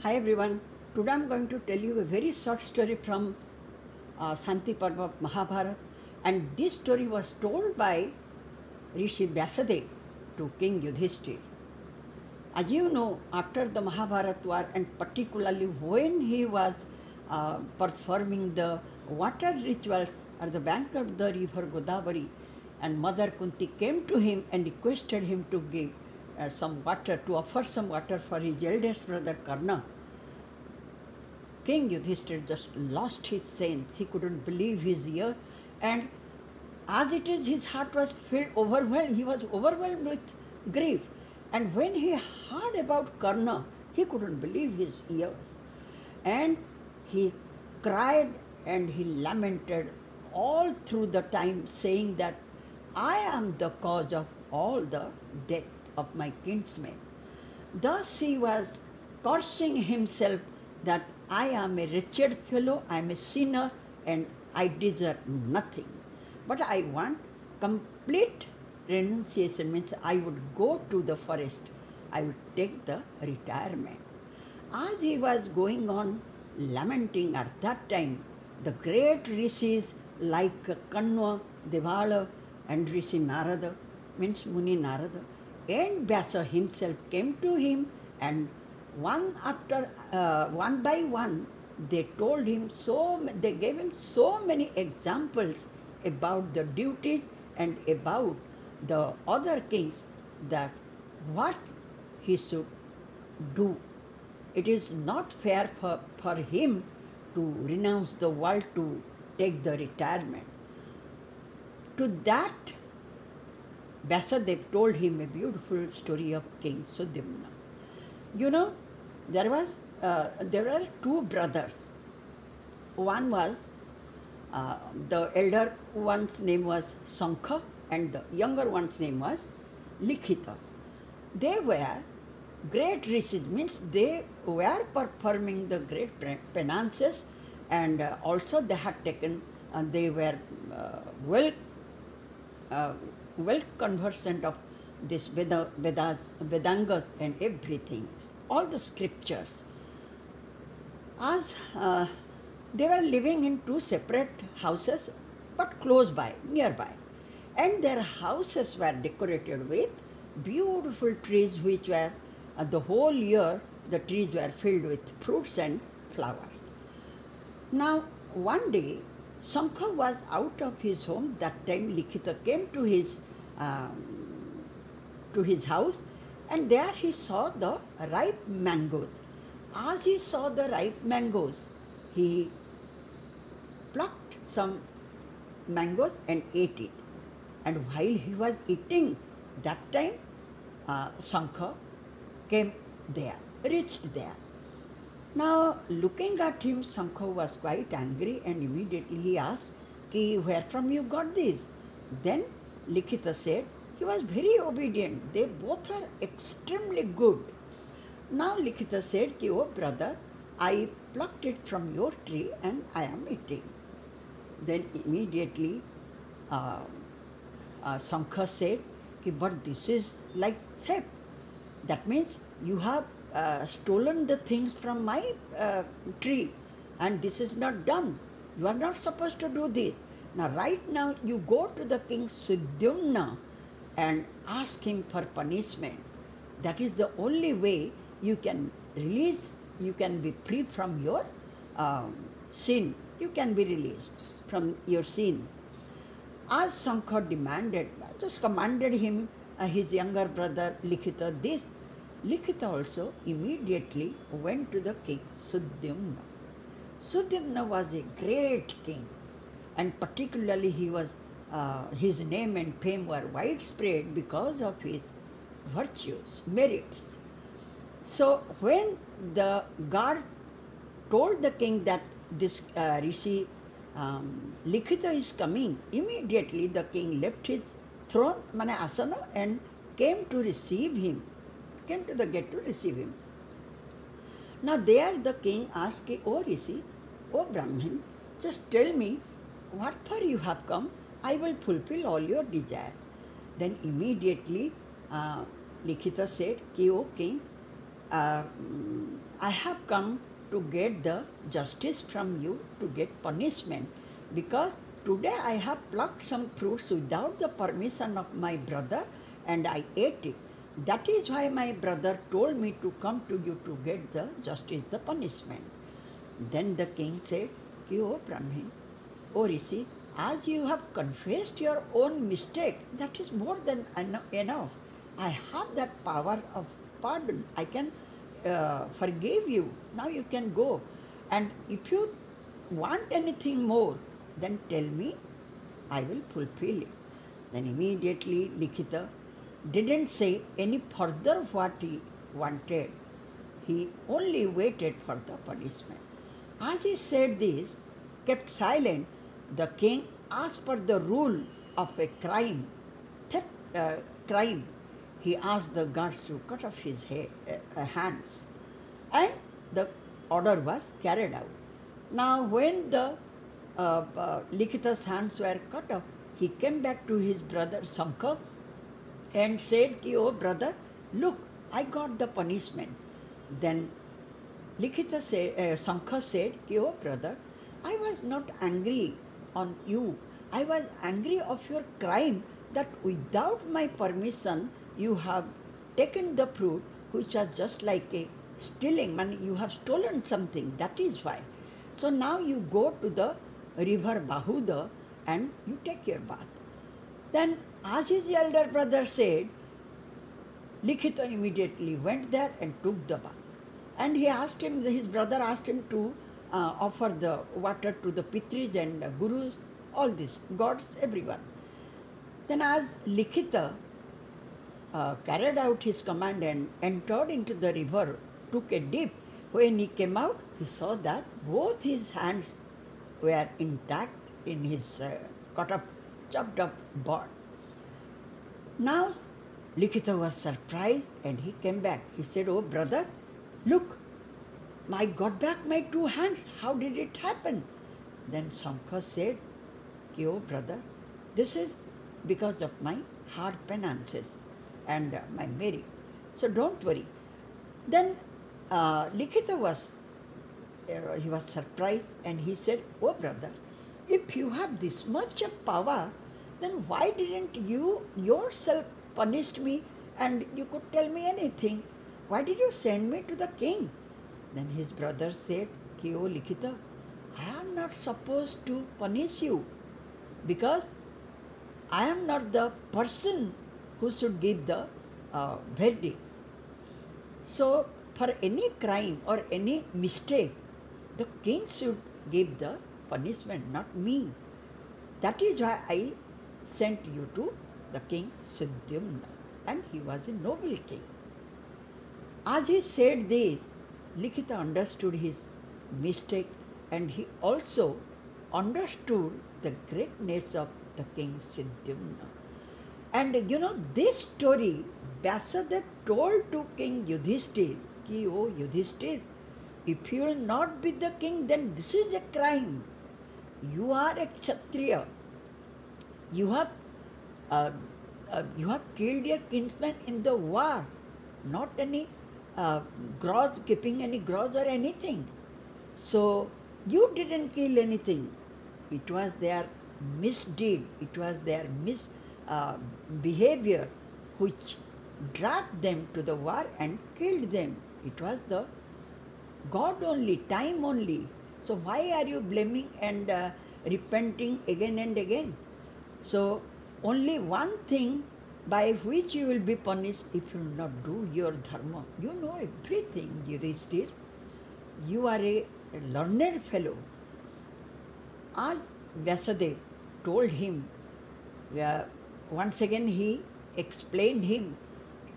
Hi everyone. Today I am going to tell you a very short story from Santi Parva of Mahabharata, and this story was told by Rishi Vyasadeva to King Yudhishthir. As you know, after the Mahabharata war, and particularly when he was performing the water rituals at the bank of the river Godavari, and Mother Kunti came to him and requested him to give some water, to offer some water for his eldest brother Karna. King Yudhishthir just lost his sense. He couldn't believe his ear, and as it is, his heart was filled overwhelmed. He was overwhelmed with grief. And when he heard about Karna, he couldn't believe his ears. And he cried and he lamented all through the time, saying that I am the cause of all the death of my kinsmen. Thus he was cursing himself that I am a wretched fellow, I am a sinner, and I deserve nothing. But I want complete renunciation, means I would go to the forest, I would take the retirement. As he was going on lamenting at that time, the great rishis like Kanva, Devala, and Rishi Narada, means Muni Narada, and Vyasa himself came to him, and one by one, they told him they gave him so many examples about the duties and about the other kings, that what he should do. It is not fair for him to renounce the world to take the retirement. To that, Vyasadeva told him a beautiful story of King Sudyumna. You know, there were two brothers. One was the elder one's name was Sankha, and the younger one's name was Likhita. They were great rishis, means they were performing the great penances, and also they had taken, they were well conversant of this Vedangas and everything, all the scriptures. As they were living in two separate houses, but close by, nearby, and their houses were decorated with beautiful trees, which were the whole year the trees were filled with fruits and flowers. Now, one day, Sankha was out of his home. That time, Likhita came to his house, and there he saw the ripe mangoes. As he saw the ripe mangoes, he plucked some mangoes and ate it. And while he was eating, that time Sankha came there, reached there. Now, looking at him, Sankha was quite angry, and immediately he asked, where from you got this? Then Likhita said, he was very obedient. They both are extremely good. Now Likhita said, oh brother, I plucked it from your tree and I am eating. Then immediately Sankha said, but this is like theft. That means you have stolen the things from my tree, and this is not done. You are not supposed to do this. Now, right now, you go to the king Sudyumna and ask him for punishment. That is the only way you can release, you can be free from your sin. You can be released from your sin. As Sankha demanded, just commanded him, his younger brother Likhita, this, Likhita also immediately went to the king Sudyumna. Sudyumna was a great king, and particularly he was, his name and fame were widespread because of his virtues, merits. So when the guard told the king that this Rishi Likhita is coming, immediately the king left his throne, mane asana, and came to receive him, came to the gate to receive him. Now there the king asked, O Rishi, O Brahmin, just tell me what for you have come, I will fulfill all your desire. Then immediately Likhita said, O king, I have come to get the justice from you, to get punishment, because today I have plucked some fruits without the permission of my brother and I ate it. That is why my brother told me to come to you to get the justice, the punishment. Then the king said, "Ki, O Brahmin, O Rishi, as you have confessed your own mistake, that is more than enough. I have that power of pardon. I can forgive you. Now you can go. And if you want anything more, then tell me, I will fulfill it." Then immediately Likhita didn't say any further what he wanted. He only waited for the punishment. As he said this, kept silent, the king asked for the rule of a crime, theft crime. He asked the guards to cut off his hands, and the order was carried out. Now, when the Likhita's hands were cut off, he came back to his brother Sankha and said, "Ki, oh brother, look, I got the punishment." Then Sankha said, "Ki, oh brother, I was not angry on you. I was angry of your crime that without my permission you have taken the fruit which was just like a stealing. Man, you have stolen something. That is why. So now you go to the river Bahuda and you take your bath." Then, as his elder brother said, Likhita immediately went there and took the bath. And he asked him, his brother asked him to offer the water to the Pitris and Gurus, all these gods, everyone. Then, as Likhita carried out his command and entered into the river, took a dip, when he came out, he saw that both his hands were intact in his cut up, chopped up body. Now, Likhita was surprised and he came back. He said, "Oh brother, look, I got back my two hands. How did it happen?" Then Sankha said, "Ki, oh brother, this is because of my hard penances and my merit. So don't worry." Then Likhita was he was surprised and he said, "Oh brother, if you have this much of power, then why didn't you yourself punish me and you could tell me anything? Why did you send me to the king?" Then his brother said, "Ki, oh Likhita, I am not supposed to punish you because I am not the person who should give the verdict. So for any crime or any mistake, the king should give the punishment, not me. That is why I sent you to the king Sudyumna." And he was a noble king. As he said this, Likhita understood his mistake and he also understood the greatness of the king Sudyumna. And this story Vyasadeva told to King Yudhishthir, "Ki, oh Yudhishthir, if you will not be the king, then this is a crime. You are a Kshatriya. You have killed your kinsman in the war, not any grudge, keeping any grudge or anything. So you didn't kill anything. It was their misdeed, it was their misbehavior which dragged them to the war and killed them. It was the God only, time only. So why are you blaming and repenting again and again? So only one thing by which you will be punished if you will not do your dharma." You know everything, Yudhishthir. You are a learned fellow. As Vyasadeva told him, once again he explained him,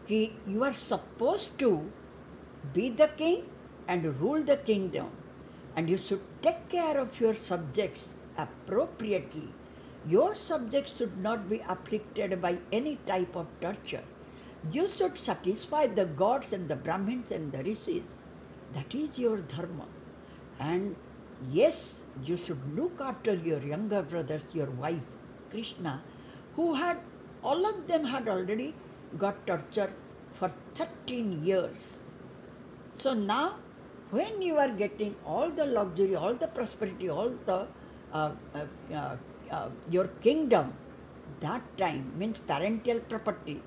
"Ki, you are supposed to be the king and rule the kingdom, and you should take care of your subjects appropriately. Your subjects should not be afflicted by any type of torture. You should satisfy the gods and the Brahmins and the rishis. That is your dharma. And yes, you should look after your younger brothers, your wife, Krishna, who had, all of them had already got torture for 13 years. So now When you are getting all the luxury, all the prosperity, all the your kingdom, that time means parental property.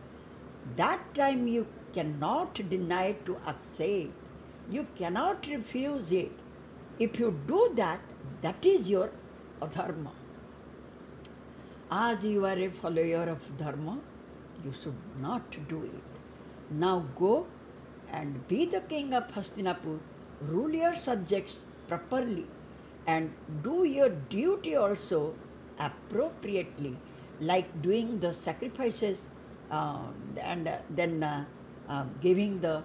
That time you cannot deny to accept. You cannot refuse it. If you do that, that is your adharma. As you are a follower of dharma, you should not do it. Now go and be the king of Hastinapur, rule your subjects properly, and do your duty also appropriately, like doing the sacrifices and then giving the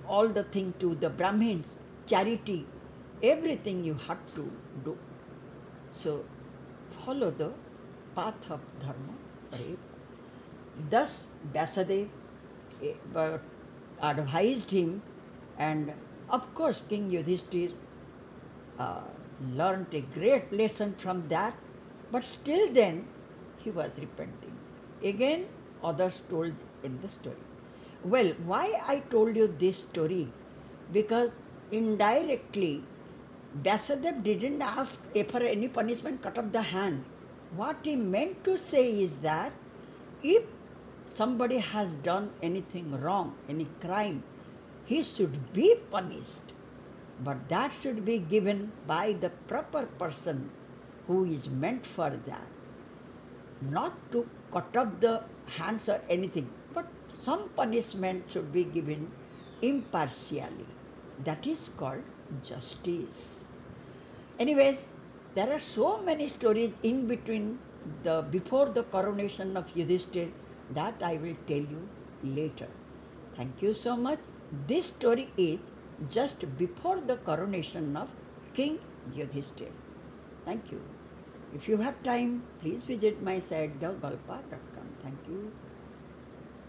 all the thing to the Brahmins, charity, everything you have to do. So follow the path of dharma. Thus Vyasadeva advised him, and of course King Yudhishthir learned a great lesson from that, but still then he was repenting. Again, others told in the story. Well, why I told you this story? Because indirectly, Vyasadeva didn't ask for any punishment, cut off the hands. What he meant to say is that if somebody has done anything wrong, any crime, he should be punished. But that should be given by the proper person who is meant for that. Not to cut off the hands or anything, but some punishment should be given impartially. That is called justice. Anyways, there are so many stories in between before the coronation of Yudhishthir that I will tell you later. Thank you so much. This story is just before the coronation of King Yudhishthir. Thank you. If you have time, please visit my site thegalpa.com. Thank you.